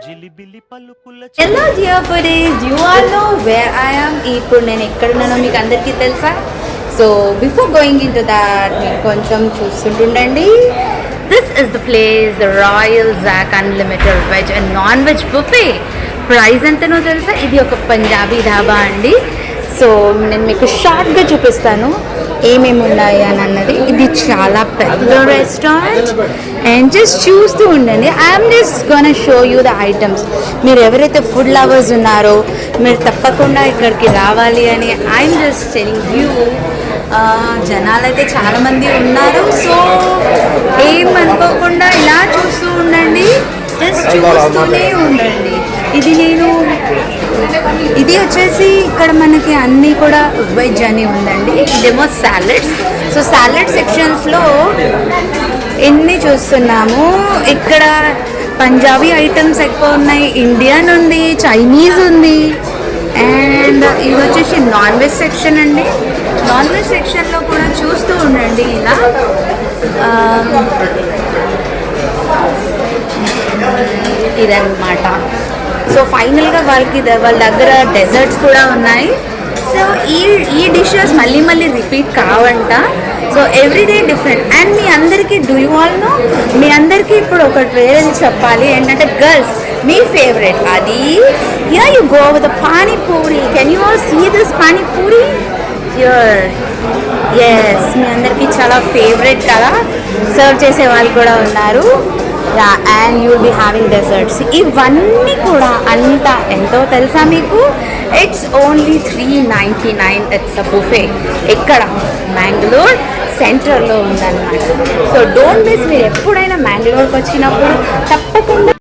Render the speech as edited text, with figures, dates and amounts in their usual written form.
Hello dear foodies, you all know where I am. ఇప్పుడు నేను ఎక్కడున్నానో మీకు అందరికీ తెలుసా? So before going into that, మీరు కొంచెం చూస్తుండండి. This is the place, the Royal Zack Unlimited Veg and Non-Veg Buffet. Price ఎంతనో తెలుసా? ఇది ఒక పంజాబీ ధాబా అండి. సో నేను మీకు షార్ట్గా చూపిస్తాను ఏమేమి ఉన్నాయి అని అన్నది. ఇది చాలా పెద్ద రెస్టారెంట్ అండ్ జస్ట్ చూస్తూ ఉండండి. I'm just gonna show you the items. మీరు ఎవరైతే ఫుడ్ లవర్స్ ఉన్నారో మీరు తప్పకుండా ఇక్కడికి రావాలి అని ఐఎమ్ జస్ట్ టెలింగ్ యూ. జనాలు అయితే చాలామంది ఉన్నారు. సో ఏమనుకోకుండా ఇలా చూస్తూ ఉండండి, జస్ట్ చూస్తూనే ఉండండి. ఇది వచ్చేసి ఇక్కడ మనకి అన్నీ కూడా వెజ్ అని ఉందండి. ఇదేమో సాలెడ్స్. సో సాలెడ్ సెక్షన్స్లో ఎన్ని చూస్తున్నాము. ఇక్కడ పంజాబీ ఐటమ్స్ ఎక్కువ ఉన్నాయి, ఇండియన్ ఉంది, చైనీస్ ఉంది. అండ్ ఇది వచ్చేసి నాన్ వెజ్ సెక్షన్ అండి. నాన్ వెజ్ సెక్షన్లో కూడా చూస్తూ ఉండండి ఇలా. ఇదన్నమాట. సో ఫైనల్గా వాళ్ళ దగ్గర డెజర్ట్స్ కూడా ఉన్నాయి. సో ఈ డిషెస్ మళ్ళీ రిపీట్ కావంట. So every day different. అండ్ మీ అందరికీ డూ యూ ఆల్ నో, మీ అందరికీ ఇప్పుడు ఒకటి వేరే చెప్పాలి ఏంటంటే గర్ల్స్ మీ ఫేవరెట్ అది here you go with panipuri. Can you all see this panipuri here? Yes, మీ అందరికీ చాలా ఫేవరెట్ కదా. సర్వ్ చేసే వాళ్ళు కూడా ఉన్నారు. And you will be having desserts. ఇవన్నీ కూడా అంతా ఎంతో తెలుసా మీకు? It's only 399. It's a buffet. ఎక్కడ? మ్యాంగ్లూర్ సెంటర్లో ఉందన్నమాట. So don't miss. మీరు ఎప్పుడైనా మ్యాంగ్లూర్కి వచ్చినప్పుడు తప్పకుండా